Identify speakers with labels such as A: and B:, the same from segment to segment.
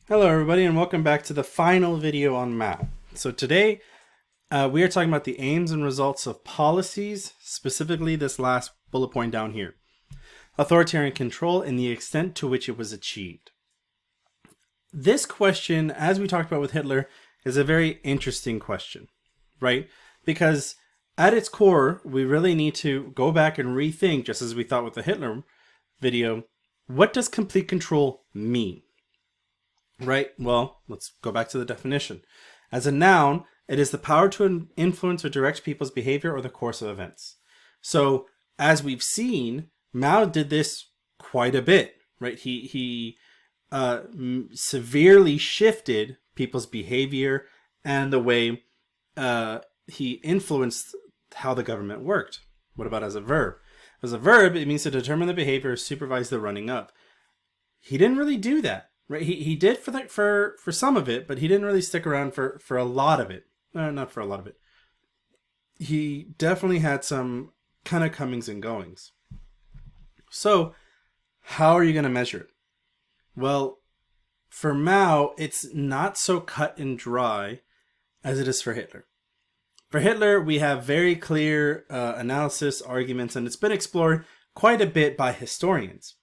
A: Hello everybody and welcome back to the final video on Mao. So today we are talking about the aims and results of policies, specifically this last bullet point down here. Authoritarian control and the extent to which it was achieved. This question, as we talked about with Hitler, is a very interesting question, right? Because at its core, we really need to go back and rethink, just as we thought with the Hitler video, what does complete control mean? Right? Well, let's go back to the definition. As a noun, it is the power to influence or direct people's behavior or the course of events. So, as we've seen, Mao did this quite a bit, right? He severely shifted people's behavior and the way he influenced how the government worked. What about as a verb? As a verb, it means to determine the behavior or supervise the running of. He didn't really do that. Right, he did for some of it, but he didn't really stick around for a lot of it. Not for a lot of it. He definitely had some kind of comings and goings. So, how are you going to measure it? Well, for Mao, it's not so cut and dry as it is for Hitler. For Hitler, we have very clear analysis, arguments, and it's been explored quite a bit by historians.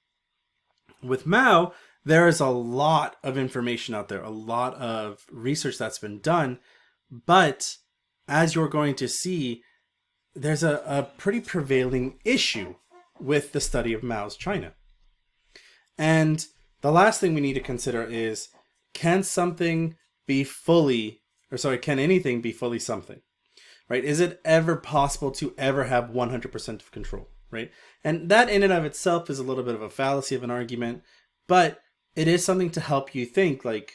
A: With Mao, there is a lot of information out there, a lot of research that's been done, but as you're going to see, there's a pretty prevailing issue with the study of Mao's China. And the last thing we need to consider is, can anything be fully something? Right? Is it ever possible to ever have 100% of control? Right? And that in and of itself is a little bit of a fallacy of an argument, but it is something to help you think, like,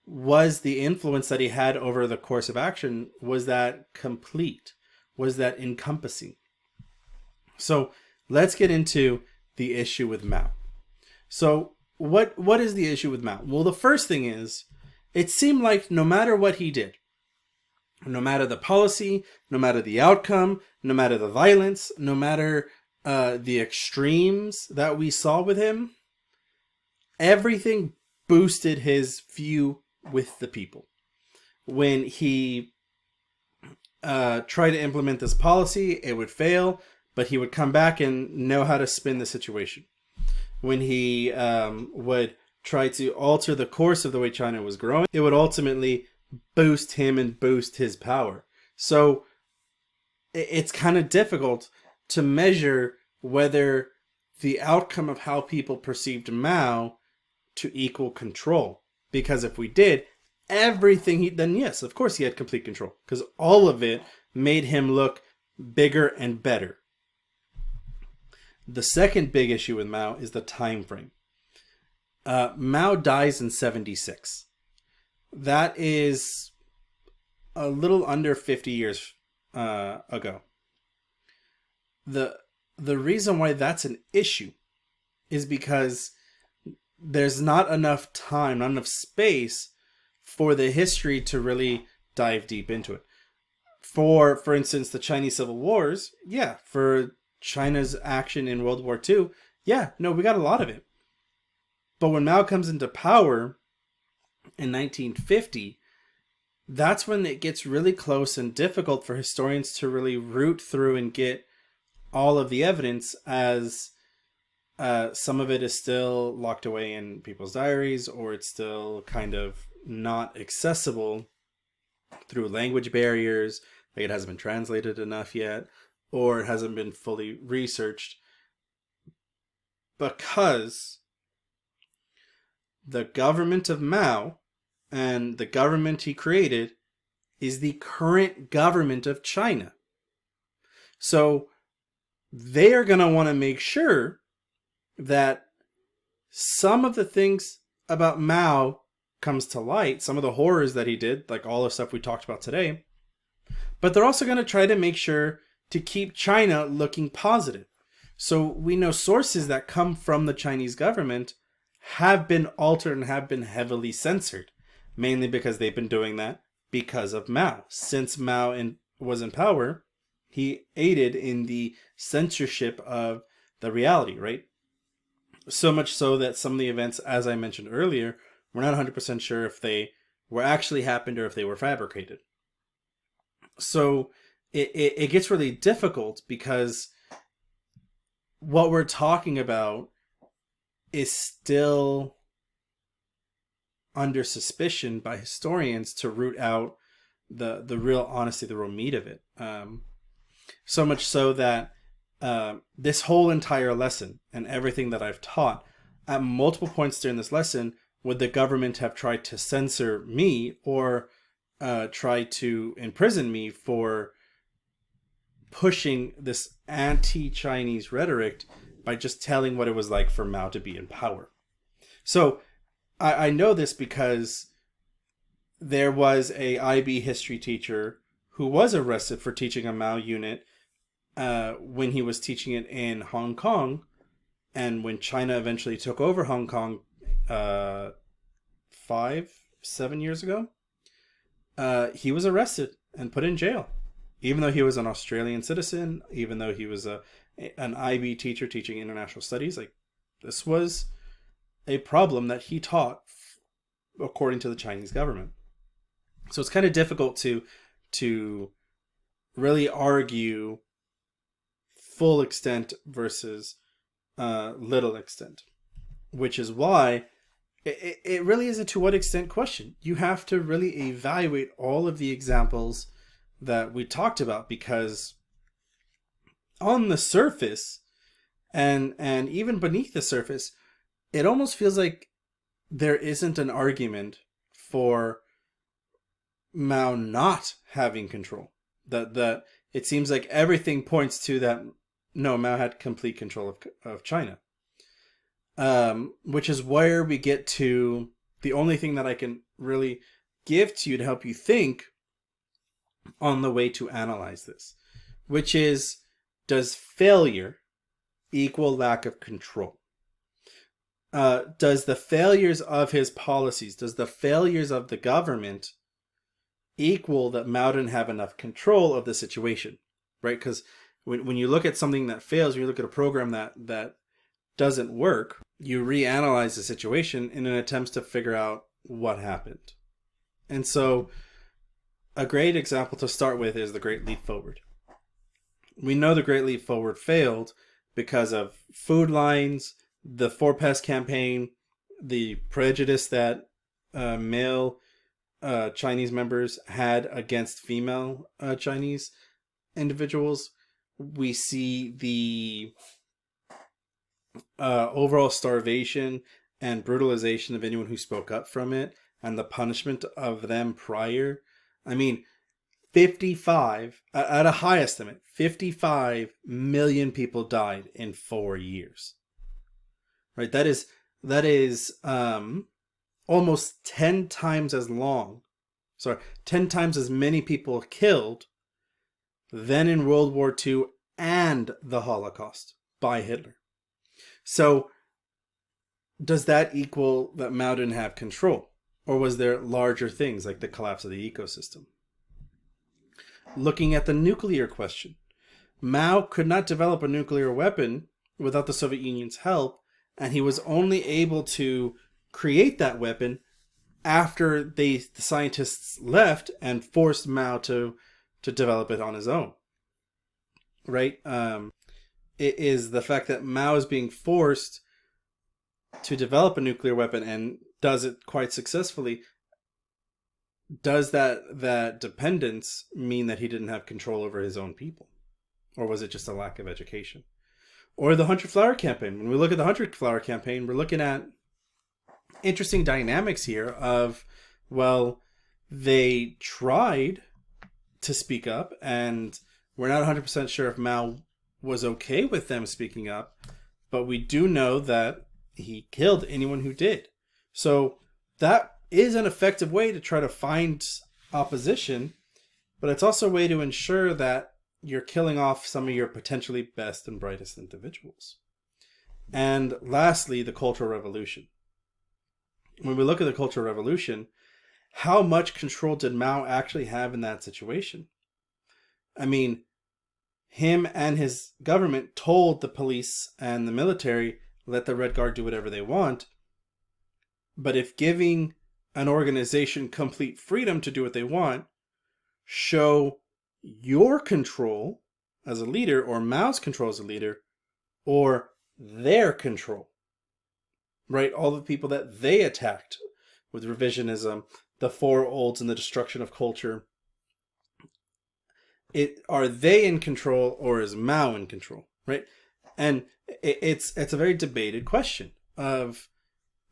A: was the influence that he had over the course of action, was that complete? Was that encompassing? So let's get into the issue with Mao. So what is the issue with Mao? Well, the first thing is, it seemed like no matter what he did, no matter the policy, no matter the outcome, no matter the violence, no matter the extremes that we saw with him, everything boosted his view with the people. When he tried to implement this policy, it would fail, but he would come back and know how to spin the situation. When he would try to alter the course of the way China was growing, it would ultimately boost him and boost his power. So it's kind of difficult to measure whether the outcome of how people perceived Mao to equal control, because if we did everything then yes, of course he had complete control, because all of it made him look bigger and better. The second big issue with Mao is the time frame. Mao dies in 76. That is a little under 50 years ago. The reason why that's an issue is because there's not enough time, not enough space for the history to really dive deep into it. For instance, the Chinese Civil Wars, yeah. For China's action in World War II, yeah, no, we got a lot of it. But when Mao comes into power in 1950, that's when it gets really close and difficult for historians to really root through and get all of the evidence, as some of it is still locked away in people's diaries, or it's still kind of not accessible through language barriers, like it hasn't been translated enough yet, or it hasn't been fully researched, because the government of Mao and the government he created is the current government of China. So they are going to want to make sure that some of the things about Mao comes to light, some of the horrors that he did, like all the stuff we talked about today, but they're also going to try to make sure to keep China looking positive. So we know sources that come from the Chinese government have been altered and have been heavily censored, mainly because they've been doing that because of Mao. Since Mao was in power, he aided in the censorship of the reality, right? So much so that some of the events, as I mentioned earlier, We're not 100% sure if they were actually happened or if they were fabricated. So it gets really difficult because what we're talking about is still under suspicion by historians to root out the real honesty, the real meat of it. So much so that this whole entire lesson and everything that I've taught, at multiple points during this lesson, would the government have tried to censor me or try to imprison me for pushing this anti-Chinese rhetoric by just telling what it was like for Mao to be in power. So I know this because there was a IB history teacher who was arrested for teaching a Mao unit when he was teaching it in Hong Kong, and when China eventually took over Hong Kong 7 years ago, he was arrested and put in jail, even though he was an Australian citizen, even though he was an IB teacher teaching international studies. Like, this was a problem that he taught according to the Chinese government. So it's kind of difficult to really argue full extent versus little extent, which is why it really is a to what extent question. You have to really evaluate all of the examples that we talked about, because on the surface and even beneath the surface, it almost feels like there isn't an argument for Mao not having control. That it seems like everything points to that. No, Mao had complete control of China. Which is where we get to the only thing that I can really give to you to help you think on the way to analyze this, which is, does failure equal lack of control? Does the failures of his policies, does the failures of the government equal that Mao didn't have enough control of the situation, right? Because when you look at something that fails, when you look at a program that doesn't work, you reanalyze the situation in an attempt to figure out what happened. And so a great example to start with is the Great Leap Forward. We know the Great Leap Forward failed because of food lines, the Four Pass campaign, the prejudice that male Chinese members had against female Chinese individuals. We see the overall starvation and brutalization of anyone who spoke up from it, and the punishment of them prior. I mean, 55, at a high estimate, 55 million people died in 4 years. Right? That is almost 10 times as long. 10 times as many people killed than in World War II and the Holocaust by Hitler. So does that equal that Mao didn't have control? Or was there larger things like the collapse of the ecosystem? Looking at the nuclear question, Mao could not develop a nuclear weapon without the Soviet Union's help, and he was only able to create that weapon after the scientists left and forced Mao to develop it on his own. Right? It is the fact that Mao is being forced to develop a nuclear weapon and does it quite successfully. Does that dependence mean that he didn't have control over his own people? Or was it just a lack of education? Or the 100 Flower Campaign. When we look at the 100 Flower Campaign, we're looking at interesting dynamics here of, well, they tried to speak up, and we're not 100% sure if Mao was okay with them speaking up, but we do know that he killed anyone who did. So that is an effective way to try to find opposition, but it's also a way to ensure that you're killing off some of your potentially best and brightest individuals. And lastly, the Cultural Revolution. When we look at the Cultural Revolution, how much control did Mao actually have in that situation? I mean, him and his government told the police and the military, let the Red Guard do whatever they want. But if giving an organization complete freedom to do what they want show your control as a leader, or Mao's control as a leader, or their control, right? All the people that they attacked with revisionism, the Four Olds, and the destruction of culture. Are they in control, or is Mao in control, right? And it's a very debated question of,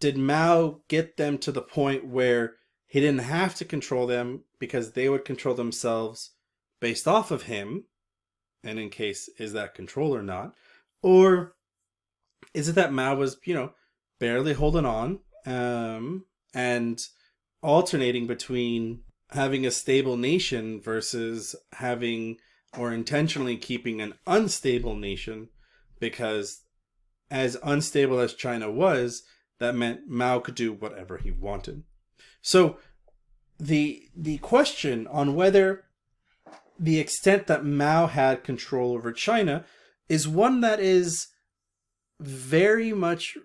A: did Mao get them to the point where he didn't have to control them because they would control themselves based off of him? And in case, is that control or not? Or is it that Mao was, barely holding on, and alternating between having a stable nation versus having, or intentionally keeping, an unstable nation, because as unstable as China was, that meant Mao could do whatever he wanted. So the question on whether the extent that Mao had control over China is one that is very much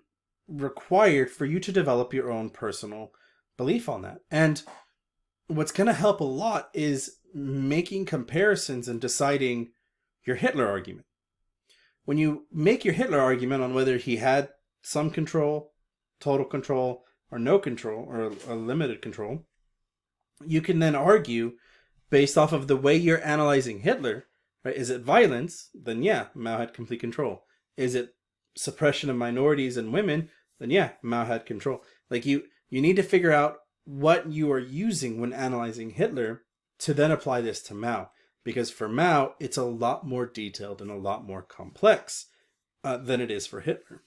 A: required for you to develop your own personal belief on that. And what's going to help a lot is making comparisons and deciding your Hitler argument. When you make your Hitler argument on whether he had some control, total control, or no control, or a limited control, you can then argue based off of the way you're analyzing Hitler, right? Is it violence? Then yeah, Mao had complete control. Is it suppression of minorities and women? Then yeah, Mao had control. Like you need to figure out what you are using when analyzing Hitler to then apply this to Mao. Because for Mao, it's a lot more detailed and a lot more complex than it is for Hitler.